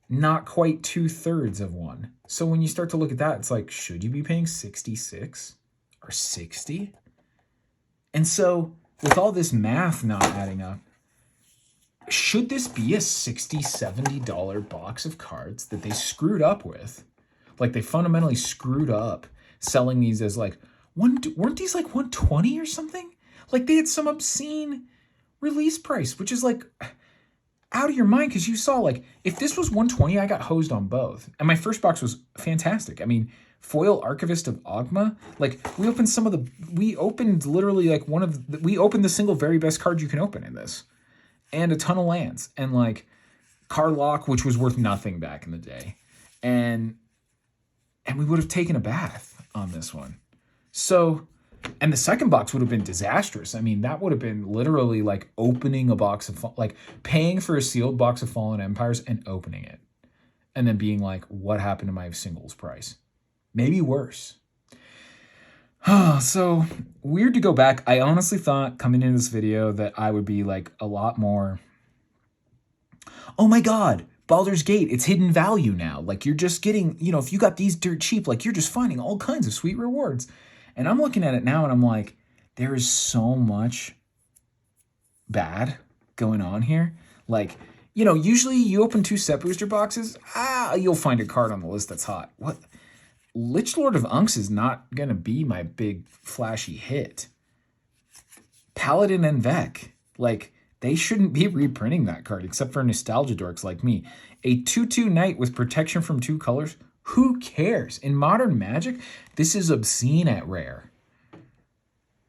S1: not quite 2/3 of one. So when you start to look at that, it's like, should you be paying 66 or 60? And so with all this math not adding up, should this be a $60, $70 box of cards that they screwed up with? Like, they fundamentally screwed up selling these as like, weren't these like 120 or something? Like, they had some obscene release price, which is like out of your mind, because you saw, like, if this was 120, I got hosed on both. And my first box was fantastic. I mean, Foil Archivist of Ogma, like, we opened literally like we opened the single very best card you can open in this. And a ton of lands. And like Carlock, which was worth nothing back in the day. And we would have taken a bath on this one. So, and the second box would have been disastrous. I mean, that would have been literally like opening a box of, like, paying for a sealed box of Fallen Empires and opening it. And then being like, what happened to my singles price? Maybe worse. So, weird to go back. I honestly thought coming into this video that I would be like a lot more, oh my god, Baldur's Gate, it's hidden value now. Like, you're just getting, you know, if you got these dirt cheap, like, you're just finding all kinds of sweet rewards. And I'm looking at it now and I'm like, there is so much bad going on here. Like, you know, usually you open 2 set booster boxes, you'll find a card on the list that's hot. What? Lich Lord of Unks is not going to be my big flashy hit. Paladin and Vec, like, they shouldn't be reprinting that card except for nostalgia dorks like me. A 2/2 knight with protection from 2 colors, who cares? In Modern Magic, this is obscene at rare.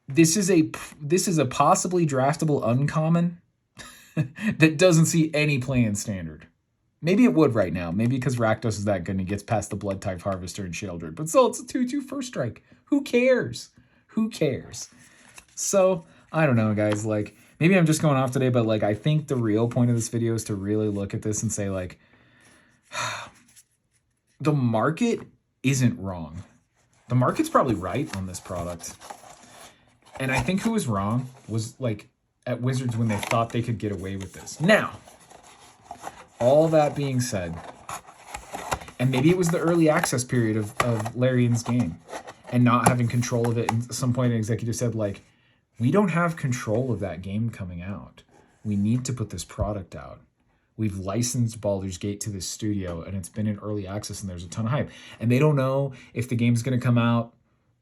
S1: This is a possibly draftable uncommon that doesn't see any play in standard. Maybe it would right now. Maybe because Rakdos is that good and he gets past the Blood Type Harvester and Sheoldred. But still, it's a 2/2 first strike. Who cares? Who cares? So, I don't know, guys. Like, maybe I'm just going off today, but like, I think the real point of this video is to really look at this and say like, the market isn't wrong. The market's probably right on this product. And I think who was wrong was like at Wizards when they thought they could get away with this. Now, all that being said, and maybe it was the early access period of Larian's game and not having control of it. And at some point an executive said like, we don't have control of that game coming out. We need to put this product out. We've licensed Baldur's Gate to this studio and it's been in early access and there's a ton of hype. And they don't know if the game's going to come out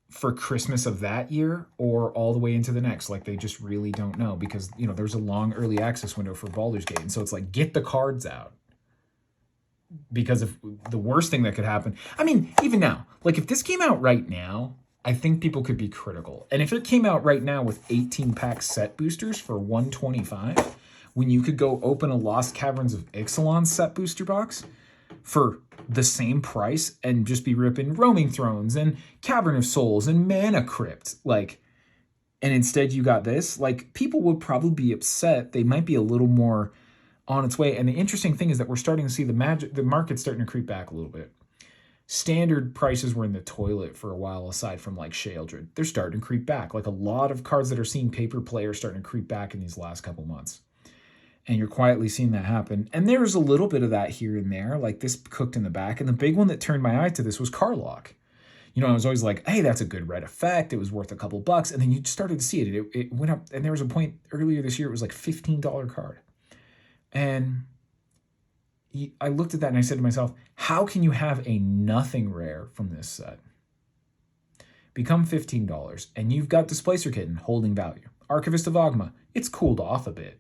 S1: for Christmas of that year or all the way into the next. Like they just really don't know because, you know, there's a long early access window for Baldur's Gate. And so it's like, get the cards out. Because of the worst thing that could happen. I mean, even now, like if this came out right now, I think people could be critical. And if it came out right now with 18-pack set boosters for $125, when you could go open a Lost Caverns of Ixalan set booster box for the same price and just be ripping Roaming Thrones and Cavern of Souls and Mana Crypt, like, and instead you got this, like people would probably be upset. They might be a little more on its way. And the interesting thing is that we're starting to see the market starting to creep back a little bit. Standard prices were in the toilet for a while, aside from like Sheoldred. They're starting to creep back. Like a lot of cards that are seeing paper play are starting to creep back in these last couple months. And you're quietly seeing that happen. And there's a little bit of that here and there, like this cooked in the back. And the big one that turned my eye to this was Karlach. You know, I was always like, hey, that's a good red effect. It was worth a couple bucks. And then you started to see it. It went up. And there was a point earlier this year, it was like $15 card. And I looked at that and I said to myself, how can you have a nothing rare from this set? Become $15 and you've got Displacer Kitten holding value. Archivist of Ogma, it's cooled off a bit,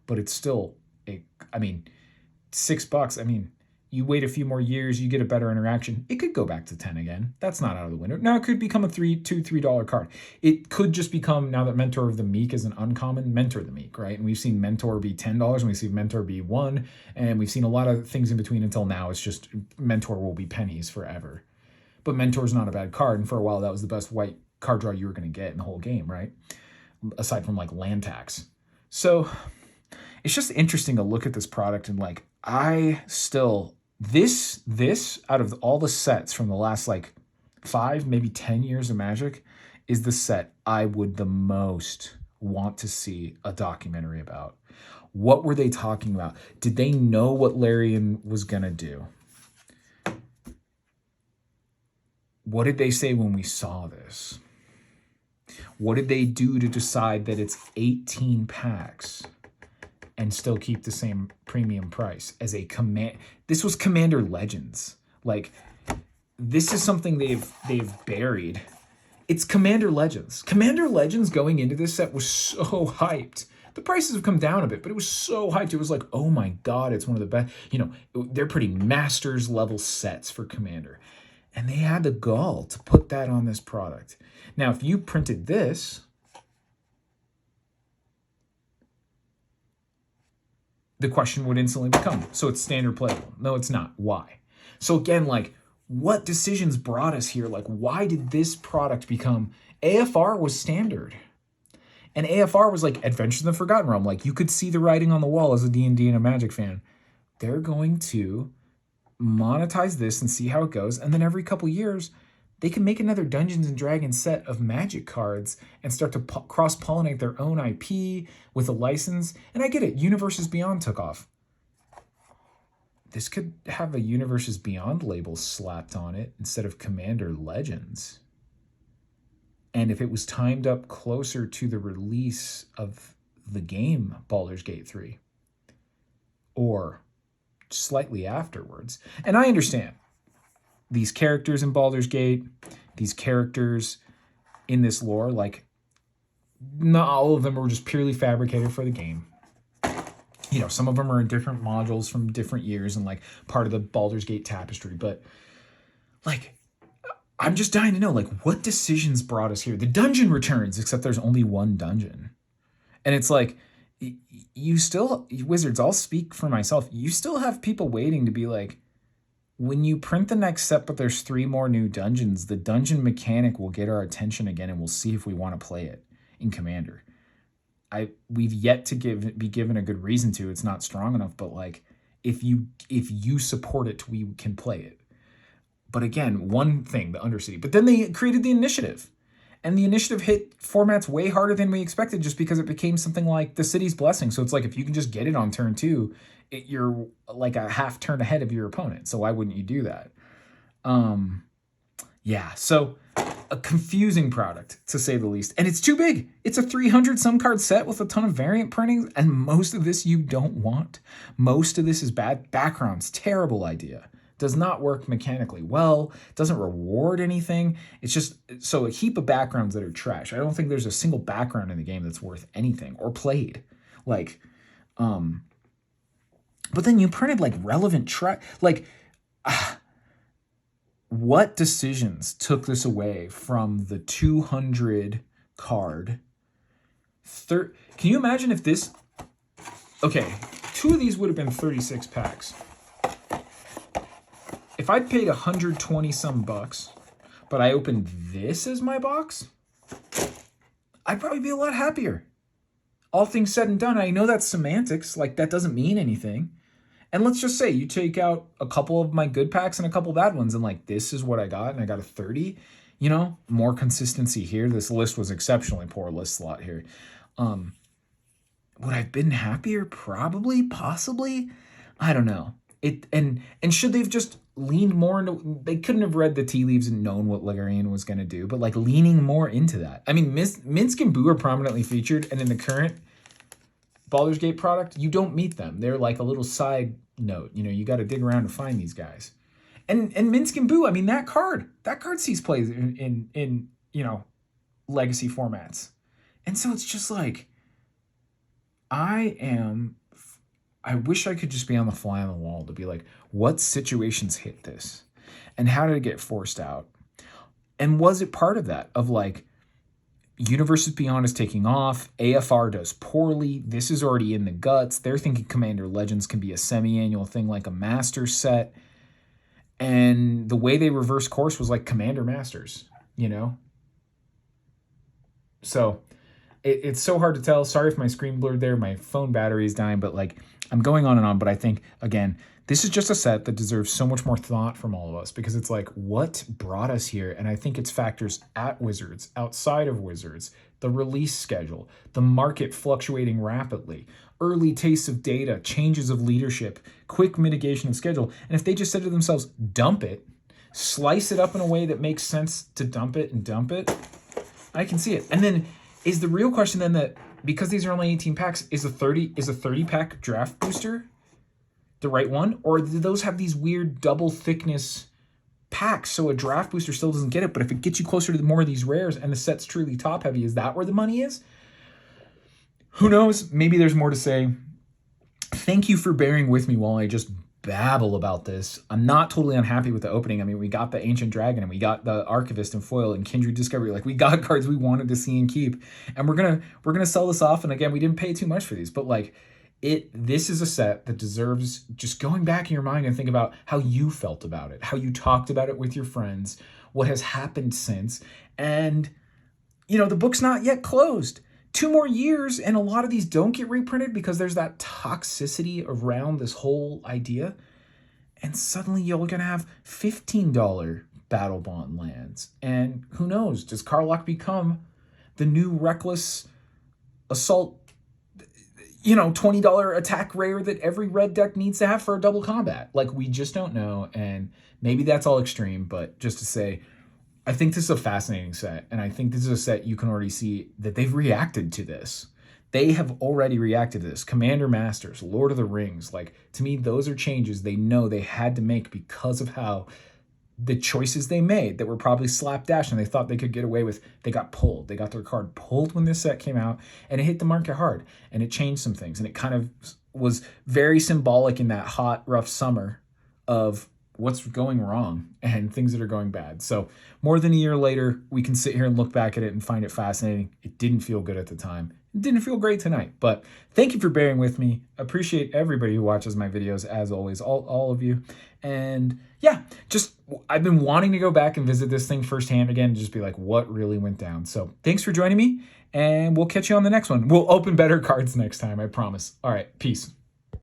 S1: but it's still, $6. I mean, you wait a few more years, you get a better interaction. It could go back to 10 again. That's not out of the window. Now it could become a $3 card. It could just become, now that Mentor of the Meek is an uncommon, Mentor the Meek, right? And we've seen Mentor be $10 and we've seen Mentor be $1. And we've seen a lot of things in between until now. It's just Mentor will be pennies forever. But Mentor's not a bad card. And for a while, that was the best white card draw you were going to get in the whole game, right? Aside from like land tax. So it's just interesting to look at this product and like, this out of all the sets from the last like 5, maybe 10 years of Magic is the set I would the most want to see a documentary about. What were they talking about? Did they know what Larian was going to do? What did they say when we saw this? What did they do to decide that it's 18 packs? And still keep the same premium price as a command. This was Commander Legends. Like, this is something they've buried. It's Commander Legends. Commander Legends going into this set was so hyped. The prices have come down a bit, but it was so hyped. It was like, oh my God, it's one of the best. You know, they're pretty Masters level sets for Commander. And they had the gall to put that on this product. Now, if you printed this, the question would instantly become, so it's standard playable. No, it's not. Why? So again, like, what decisions brought us here? Like, why did this product become... AFR was standard. And AFR was like Adventures in the Forgotten Realm. Like, you could see the writing on the wall as a D&D and a Magic fan. They're going to monetize this and see how it goes. And then every couple years, they can make another Dungeons & Dragons set of Magic cards and start to cross-pollinate their own IP with a license. And I get it. Universes Beyond took off. This could have a Universes Beyond label slapped on it instead of Commander Legends. And if it was timed up closer to the release of the game Baldur's Gate 3 or slightly afterwards. And I understand. These characters in Baldur's Gate, these characters in this lore, like, not all of them were just purely fabricated for the game. You know, some of them are in different modules from different years and, like, part of the Baldur's Gate tapestry. But, like, I'm just dying to know, like, what decisions brought us here? The dungeon returns, except there's only one dungeon. And it's like, you still, Wizards, I'll speak for myself, you still have people waiting to be like, when you print the next set, but there's 3 more new dungeons, the dungeon mechanic will get our attention again and we'll see if we want to play it in Commander. we've yet to be given a good reason to. It's not strong enough, but like if you support it, we can play it. But again, one thing, the Undercity. But then they created the Initiative. And the Initiative hit formats way harder than we expected just because it became something like the City's Blessing. So it's like if you can just get it on turn 2, you're like a half turn ahead of your opponent. So why wouldn't you do that? Yeah, so a confusing product, to say the least. And it's too big. It's a 300 some card set with a ton of variant printings, and most of this you don't want. Most of this is bad. Backgrounds, terrible idea. Does not work mechanically well, doesn't reward anything. It's just, so a heap of backgrounds that are trash. I don't think there's a single background in the game that's worth anything or played. Like, but then you printed like relevant what decisions took this away from the 200 card? Can you imagine if this, okay, 2 of these would have been 36 packs. If I paid 120 some bucks, but I opened this as my box, I'd probably be a lot happier. All things said and done, I know that's semantics, like that doesn't mean anything. And let's just say you take out a couple of my good packs and a couple bad ones, and like this is what I got, and I got a 30. You know, more consistency here. This list was exceptionally poor list slot here. Would I have been happier? Probably, possibly. I don't know. And should they've just leaned more into, they couldn't have read the tea leaves and known what Ligarian was going to do, but like leaning more into that. I mean, Minsk and Boo are prominently featured, and in the current Baldur's Gate product, you don't meet them. They're like a little side note. You know, you got to dig around to find these guys. And Minsk and Boo, I mean, that card sees plays in you know, legacy formats. And so it's just like, I wish I could just be on the fly on the wall to be like, what situations hit this? And how did it get forced out? And was it part of that? Of like, Universes Beyond is taking off, AFR does poorly, this is already in the guts, they're thinking Commander Legends can be a semi-annual thing like a Master set, and the way they reverse course was like Commander Masters, you know? So, it's so hard to tell. Sorry if my screen blurred there, my phone battery is dying, but like, I'm going on and on, but I think, again, this is just a set that deserves so much more thought from all of us, because it's like, what brought us here? And I think it's factors at Wizards, outside of Wizards, the release schedule, the market fluctuating rapidly, early tastes of data, changes of leadership, quick mitigation of schedule. And if they just said to themselves, dump it, slice it up in a way that makes sense to dump it, I can see it. And then is the real question then that, because these are only 18 packs, is a 30 pack draft booster the right one? Or do those have these weird double thickness packs so a draft booster still doesn't get it, but if it gets you closer to more of these rares and the set's truly top heavy, is that where the money is? Who knows? Maybe there's more to say. Thank you for bearing with me while I just babble about this. I'm not totally unhappy with the opening. I mean, we got the Ancient Dragon and we got the Archivist and Foil and Kindred Discovery. Like, we got cards we wanted to see and keep. And we're gonna sell this off. And again, we didn't pay too much for these, but like, this is a set that deserves just going back in your mind and think about how you felt about it, how you talked about it with your friends, what has happened since. And, you know, the book's not yet closed. 2 more years, and a lot of these don't get reprinted because there's that toxicity around this whole idea. And suddenly you're going to have $15 Battle Bond lands. And who knows, does Karlach become the new reckless assault, you know, $20 attack rare that every red deck needs to have for a double combat? Like, we just don't know, and maybe that's all extreme, but just to say, I think this is a fascinating set, and I think this is a set you can already see that they've reacted to this. They have already reacted to this. Commander Masters, Lord of the Rings, like, to me, those are changes they know they had to make because of how the choices they made that were probably slapdash and they thought they could get away with, they got pulled. They got their card pulled when this set came out, and it hit the market hard, and it changed some things, and it kind of was very symbolic in that hot, rough summer of what's going wrong and things that are going bad. So more than a year later, we can sit here and look back at it and find it fascinating. It didn't feel good at the time. didn't feel great tonight. But thank you for bearing with me. Appreciate everybody who watches my videos, as always, all of you. And yeah, just I've been wanting to go back and visit this thing firsthand again and just be like, what really went down? So thanks for joining me, and we'll catch you on the next one. We'll open better cards next time, I promise. All right, peace.